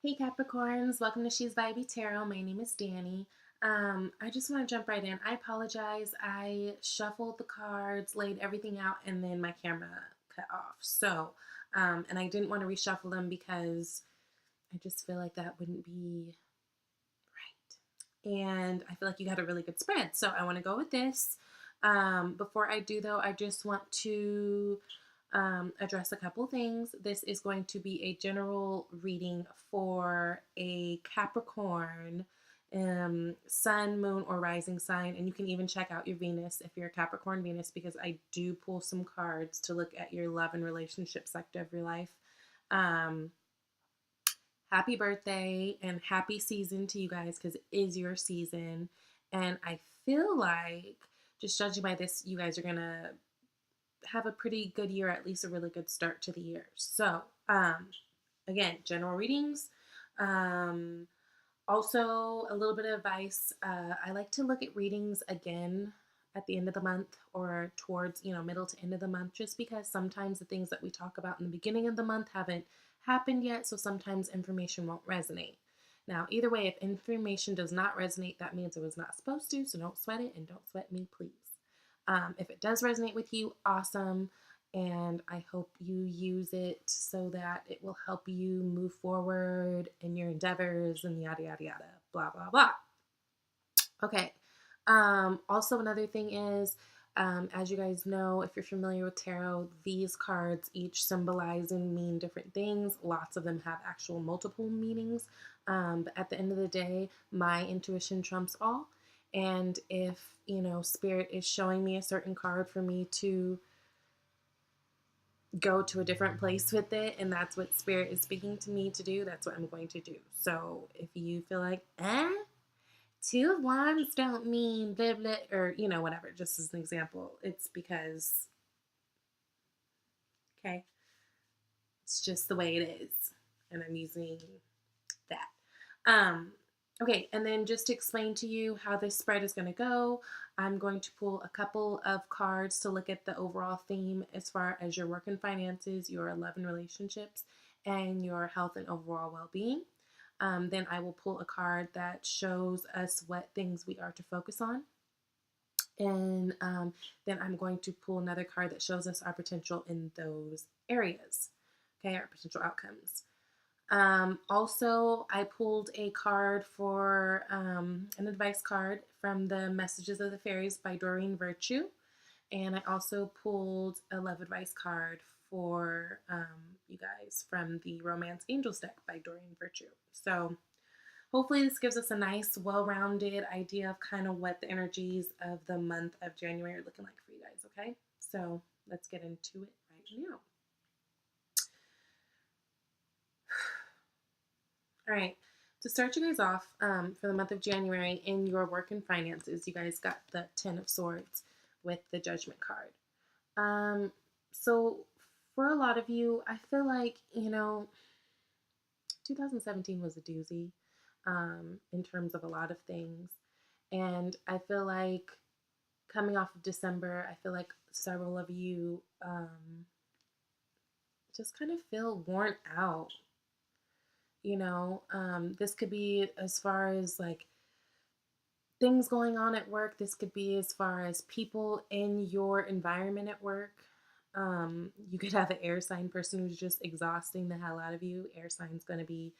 Hey Capricorns, welcome to She's Vibey Tarot. My name is Danny. I just want to jump right in. I apologize. I shuffled the cards, laid everything out, and then my camera cut off. And I didn't want to reshuffle them because I just feel like that wouldn't be right. And I feel like you had a really good spread, so I want to go with this. Before I do, though, I just want to address a couple things. This is going to be a general reading for a Capricorn sun, moon, or rising sign. And you can even check out your Venus if you're a Capricorn Venus, because I do pull some cards to look at your love and relationship sector of your life. Happy birthday and happy season to you guys, because it is your season. And I feel like, just judging by this, you guys are going to have a pretty good year, at least a really good start to the year. So, again, general readings. Also, a little bit of advice. I like to look at readings again at the end of the month or towards, middle to end of the month, just because sometimes the things that we talk about in the beginning of the month haven't happened yet. So sometimes information won't resonate. Now, either way, if information does not resonate, that means it was not supposed to. So don't sweat it and don't sweat me, please. If it does resonate with you, awesome. And I hope you use it so that it will help you move forward in your endeavors and yada, yada, yada, blah, blah, blah. Okay. Also, another thing is, as you guys know, if you're familiar with tarot, these cards each symbolize and mean different things. Lots of them have actual multiple meanings. But at the end of the day, my intuition trumps all. And if, Spirit is showing me a certain card for me to go to a different place with it, and that's what Spirit is speaking to me to do, that's what I'm going to do. So if you feel like, Two of Wands don't mean blah, blah, or, whatever, just as an example, it's because, okay, it's just the way it is. And I'm using that. Okay, and then just to explain to you how this spread is going to go, I'm going to pull a couple of cards to look at the overall theme as far as your work and finances, your love and relationships, and your health and overall well-being. Then I will pull a card that shows us what things we are to focus on. And then I'm going to pull another card that shows us our potential in those areas, okay, our potential outcomes. Also, I pulled a card for an advice card from the Messages of the Fairies by Doreen Virtue. And I also pulled a love advice card for you guys from the Romance Angels deck by Doreen Virtue. So hopefully this gives us a nice, well-rounded idea of kind of what the energies of the month of January are looking like for you guys, okay? So let's get into it right now. All right, to start you guys off for the month of January in your work and finances, you guys got the Ten of Swords with the Judgment card. So for a lot of you, I feel like, 2017 was a doozy in terms of a lot of things. And I feel like coming off of December, I feel like several of you just kind of feel worn out. This could be as far as like things going on at work. This could be as far as people in your environment at work. You could have an air sign person who's just exhausting the hell out of you. Air sign's going to be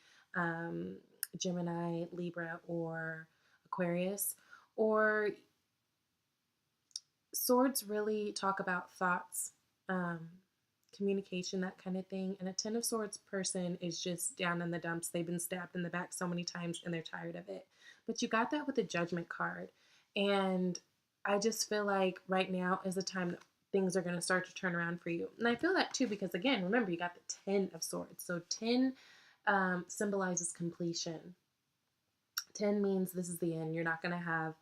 Gemini, Libra, or Aquarius. Or swords really talk about thoughts, communication, that kind of thing. And a Ten of Swords person is just down in the dumps. They've been stabbed in the back so many times and they're tired of it. But you got that with the Judgment card. And I just feel like right now is the time that things are going to start to turn around for you. And I feel that too because, again, remember, you got the Ten of Swords. So 10 symbolizes completion. 10 means this is the end. You're not going to have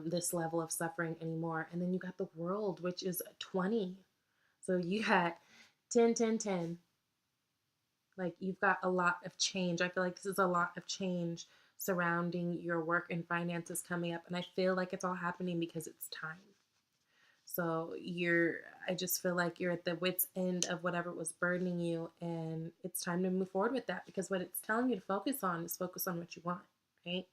this level of suffering anymore. And then you got the World, which is 20. So you got 10, 10, 10. Like, you've got a lot of change. I feel like this is a lot of change surrounding your work and finances coming up. And I feel like it's all happening because it's time. So I just feel like you're at the wit's end of whatever was burdening you, and it's time to move forward with that, because what it's telling you to focus on is focus on what you want, right?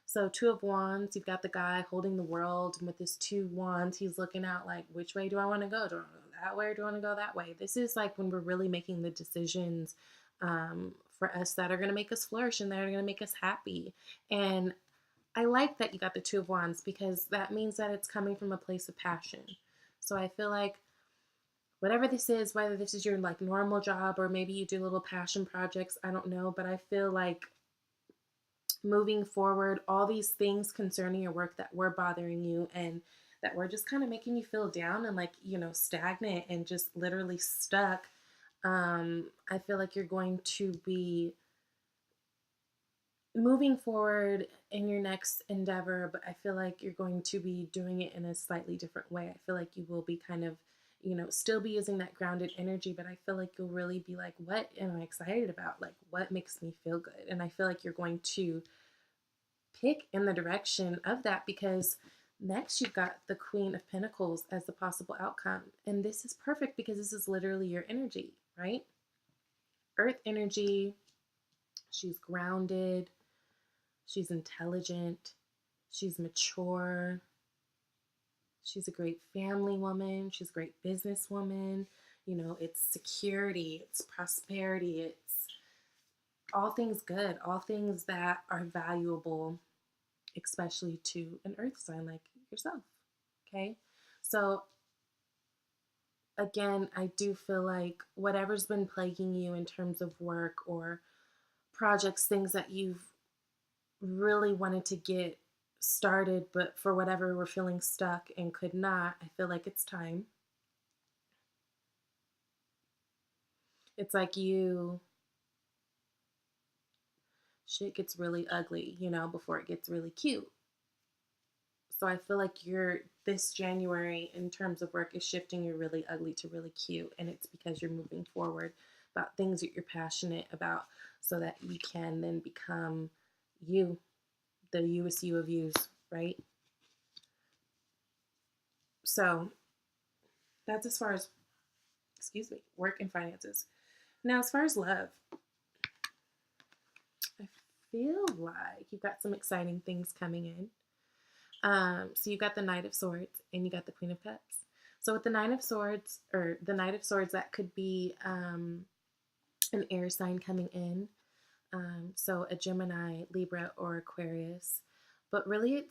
So Two of Wands, you've got the guy holding the world, and with his two wands, he's looking out like, which way do I want to go? Do I want to go that way, or do I want to go that way? This is like when we're really making the decisions for us that are going to make us flourish and that are going to make us happy. And I like that you got the Two of Wands, because that means that it's coming from a place of passion. So I feel like whatever this is, whether this is your like normal job or maybe you do little passion projects, I don't know, but I feel like moving forward, all these things concerning your work that were bothering you and that were just kind of making you feel down and like, stagnant and just literally stuck, I feel like you're going to be moving forward in your next endeavor, but I feel like you're going to be doing it in a slightly different way. I feel like you will be kind of, still be using that grounded energy, but I feel like you'll really be like, what am I excited about? Like, what makes me feel good? And I feel like you're going to pick in the direction of that, because next you've got the Queen of Pentacles as the possible outcome. And this is perfect because this is literally your energy, right? Earth energy, she's grounded, she's intelligent, she's mature, she's a great family woman, she's a great businesswoman. It's security, it's prosperity, it's all things good, all things that are valuable, especially to an earth sign like yourself. Okay. So again, I do feel like whatever's been plaguing you in terms of work or projects, things that you've really wanted to get started, but for whatever we're feeling stuck and could not, I feel like it's time. It's like shit gets really ugly, before it gets really cute. So I feel like this January in terms of work is shifting your really ugly to really cute. And it's because you're moving forward about things that you're passionate about so that you can then become you, the youest you of yous, right? So that's as far as, work and finances. Now, as far as love, I feel like you've got some exciting things coming in. So you got the Knight of Swords and you got the Queen of Cups. So with the Knight of Swords, that could be an air sign coming in. So a Gemini, Libra, or Aquarius. But really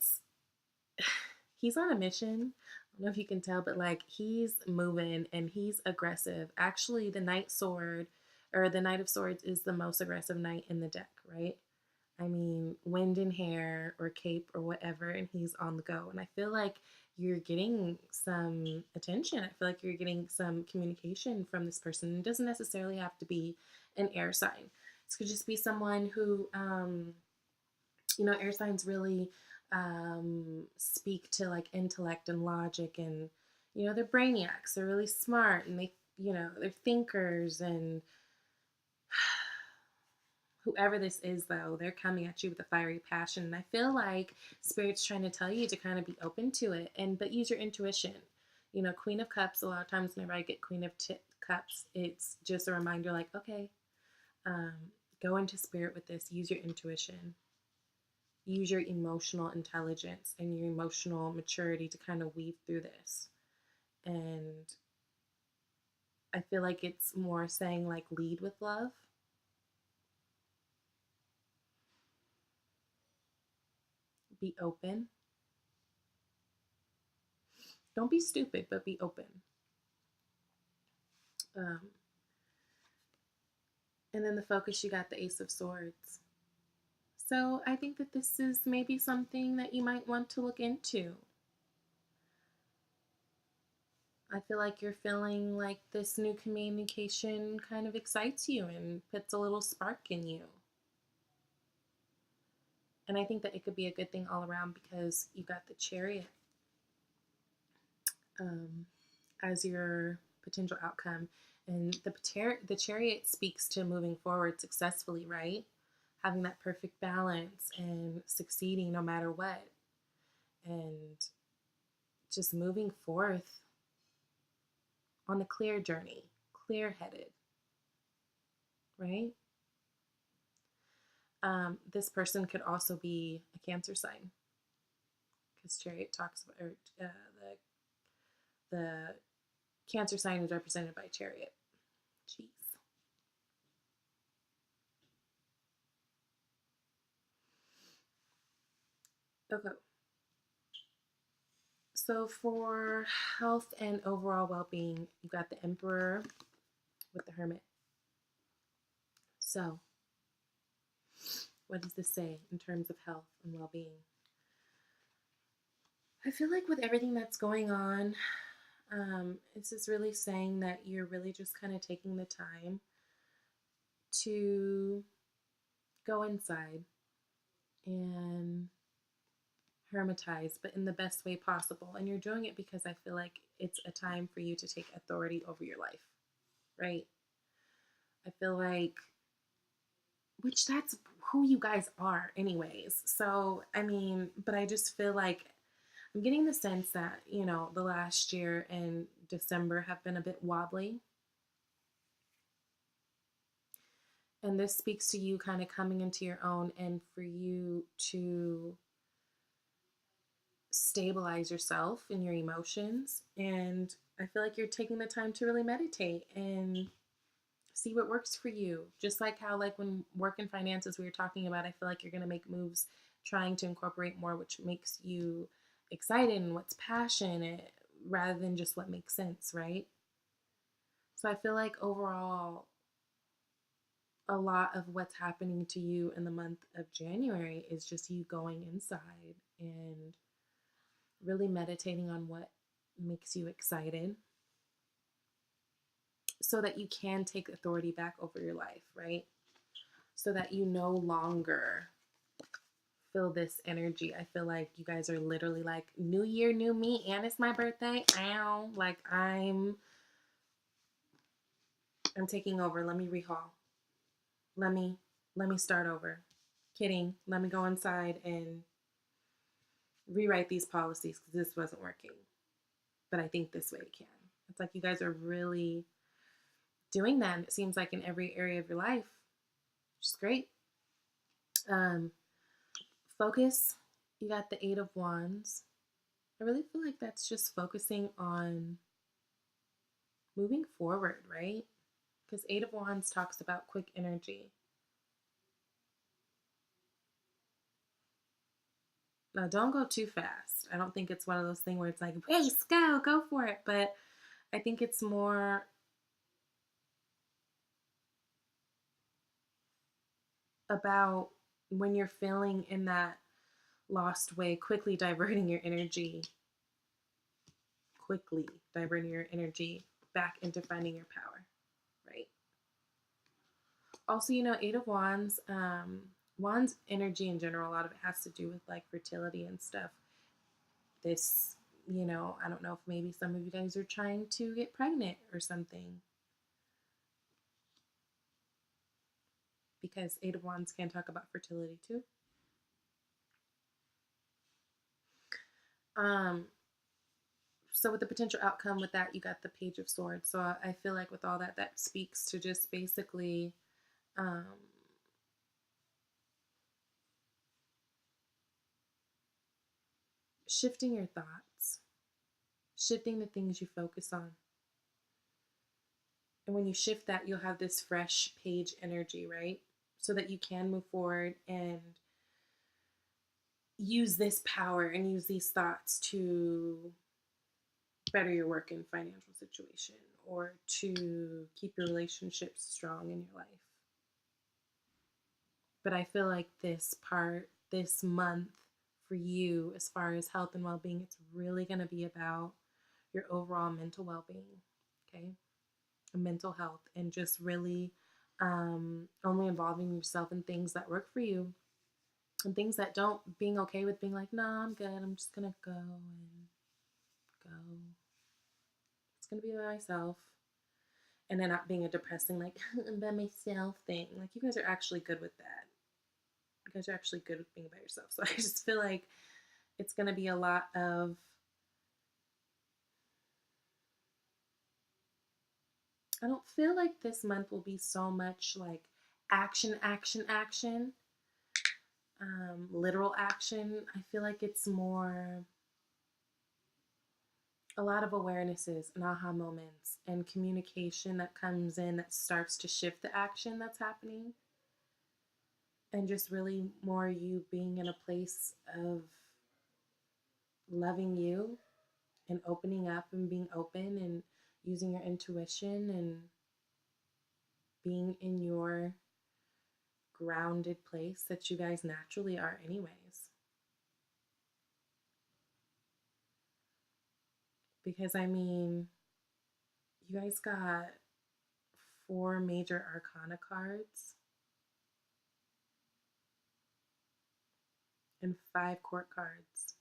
he's on a mission. I don't know if you can tell, but like he's moving and he's aggressive. Actually, the Knight of Swords is the most aggressive knight in the deck, right? I mean, wind in hair or cape or whatever, and he's on the go. And I feel like you're getting some attention. I feel like you're getting some communication from this person. It doesn't necessarily have to be an air sign. This could just be someone who, air signs really speak to like intellect and logic, and, they're brainiacs. They're really smart, and they're thinkers, and whoever this is, though, they're coming at you with a fiery passion. And I feel like Spirit's trying to tell you to kind of be open to it, but use your intuition. Queen of Cups, a lot of times whenever I get Queen of Cups, it's just a reminder like, okay, go into Spirit with this. Use your intuition. Use your emotional intelligence and your emotional maturity to kind of weave through this. And I feel like it's more saying like lead with love. Be open. Don't be stupid, but be open. And then the focus, you got the Ace of Swords. So I think that this is maybe something that you might want to look into. I feel like you're feeling like this new communication kind of excites you and puts a little spark in you. And I think that it could be a good thing all around because you got the Chariot as your potential outcome. And the Chariot speaks to moving forward successfully, right? Having that perfect balance and succeeding no matter what. And just moving forth on a clear journey, clear-headed, right? This person could also be a Cancer sign, because Chariot talks about, or the Cancer sign is represented by Chariot. Jeez. Okay. So for health and overall well-being, you got the Emperor with the Hermit. So, what does this say in terms of health and well-being? I feel like with everything that's going on, it's just really saying that you're really just kind of taking the time to go inside and hermitize, but in the best way possible. And you're doing it because I feel like it's a time for you to take authority over your life, right? I feel like, which that's who you guys are anyways. So, I mean, but I just feel like I'm getting the sense that, you know, the last year and December have been a bit wobbly. And this speaks to you kind of coming into your own and for you to stabilize yourself and your emotions. And I feel like you're taking the time to really meditate and see what works for you. Just like how, like, when work and finances we were talking about, I feel like you're going to make moves trying to incorporate more which makes you excited and what's passionate rather than just what makes sense, right? So I feel like overall, a lot of what's happening to you in the month of January is just you going inside and really meditating on what makes you excited so that you can take authority back over your life, right? So that you no longer feel this energy. I feel like you guys are literally like, new year, new me, and it's my birthday. Ow. Like I'm taking over. Let me rehaul. Let me start over. Kidding. Let me go inside and rewrite these policies because this wasn't working. But I think this way it can. It's like you guys are really doing that. And it seems like in every area of your life, which is great. Focus. You got the Eight of Wands. I really feel like that's just focusing on moving forward, right? Because Eight of Wands talks about quick energy. Now, don't go too fast. I don't think it's one of those things where it's like, race, go for it. But I think it's more about when you're feeling in that lost way, quickly diverting your energy back into finding your power, right? Also, you know, Eight of Wands, Wands energy in general, a lot of it has to do with like fertility and stuff. This, you know, I don't know if maybe some of you guys are trying to get pregnant or something. Because Eight of Wands can talk about fertility too. So with the potential outcome with that, you got the Page of Swords. So I feel like with all that, that speaks to just basically shifting your thoughts, shifting the things you focus on. And when you shift that, you'll have this fresh page energy, right? So that you can move forward and use this power and use these thoughts to better your work and financial situation or to keep your relationships strong in your life. But I feel like this month for you, as far as health and well-being, it's really going to be about your overall mental well-being, okay? Mental health, and just really only involving yourself in things that work for you and things that don't, being okay with being like, nah, I'm good. I'm just going to go and go. It's going to be by myself. And then not being a depressing, like, I'm by myself thing. Like, you guys are actually good with that. You guys are actually good with being by yourself. So I just feel like it's going to be a lot of I don't feel like this month will be so much like action, action, action, literal action. I feel like it's more a lot of awarenesses and aha moments and communication that comes in that starts to shift the action that's happening. And just really more you being in a place of loving you and opening up and being open and using your intuition and being in your grounded place that you guys naturally are anyways. Because I mean, you guys got 4 major arcana cards and 5 court cards.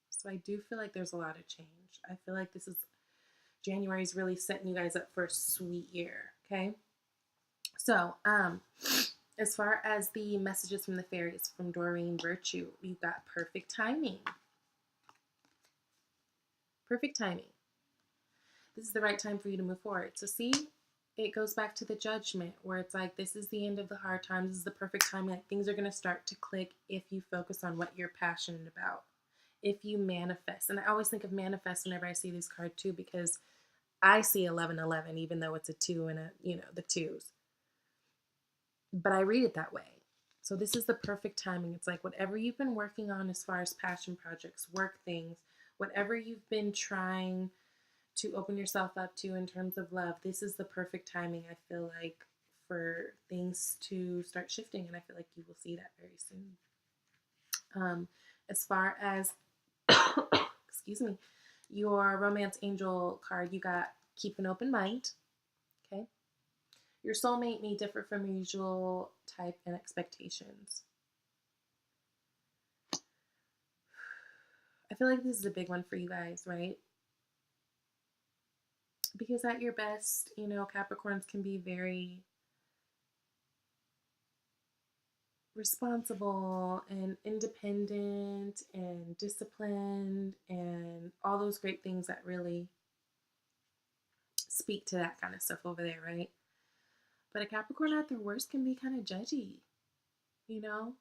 So I do feel like there's a lot of change. I feel like this is January is really setting you guys up for a sweet year, okay? So, as far as the messages from the fairies from Doreen Virtue, you got perfect timing. Perfect timing. This is the right time for you to move forward. So see, it goes back to the judgment where it's like, this is the end of the hard times. This is the perfect time. Like things are going to start to click if you focus on what you're passionate about. If you manifest. And I always think of manifest whenever I see this card too, because I see 1111, even though it's a 2 and the 2s. But I read it that way. So this is the perfect timing. It's like whatever you've been working on as far as passion projects, work things, whatever you've been trying to open yourself up to in terms of love, this is the perfect timing, I feel like, for things to start shifting. And I feel like you will see that very soon. As far as, excuse me, your romance angel card, you got keep an open mind. Okay. Your soulmate may differ from your usual type and expectations. I feel like this is a big one for you guys, right? Because at your best, Capricorns can be very responsible and independent and disciplined and all those great things that really speak to that kind of stuff over there, right? But a Capricorn at their worst can be kind of judgy, you know?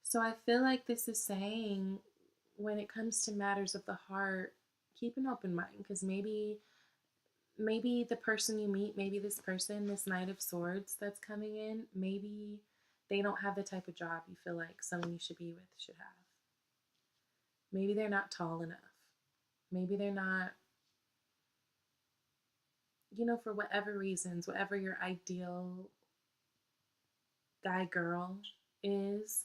So I feel like this is saying when it comes to matters of the heart, keep an open mind, because maybe the person you meet, maybe this person, this Knight of Swords that's coming in, maybe they don't have the type of job you feel like someone you should be with should have. Maybe they're not tall enough. Maybe they're not, for whatever reasons, whatever your ideal guy girl is,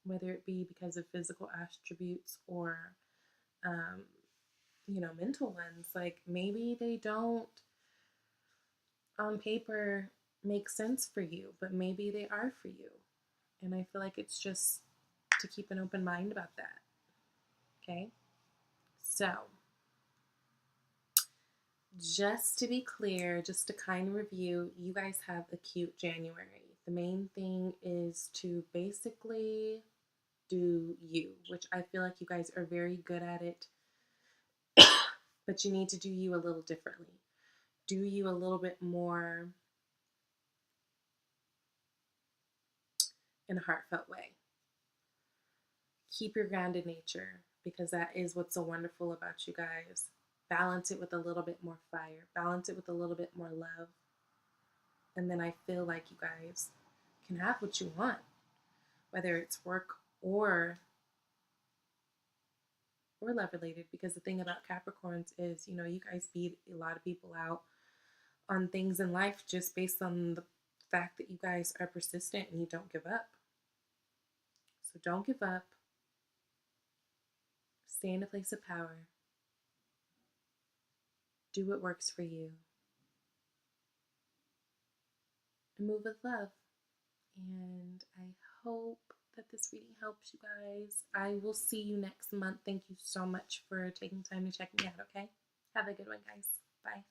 whether it be because of physical attributes or, mental ones, like maybe they don't on paper make sense for you, but maybe they are for you. And I feel like it's just to keep an open mind about that. Okay? So, just to be clear, just to kind of review, you guys have a cute January. The main thing is to basically do you, which I feel like you guys are very good at it, but you need to do you a little differently. Do you a little bit more in a heartfelt way. Keep your grounded nature, because that is what's so wonderful about you guys. Balance it with a little bit more fire. Balance it with a little bit more love. And then I feel like you guys can have what you want, whether it's work or love related, because the thing about Capricorns is, you guys beat a lot of people out on things in life just based on the fact that you guys are persistent and you don't give up. So don't give up. Stay in a place of power. Do what works for you. And move with love. And I hope that this reading helps you guys. I will see you next month. Thank you so much for taking time to check me out, okay? Have a good one, guys. Bye.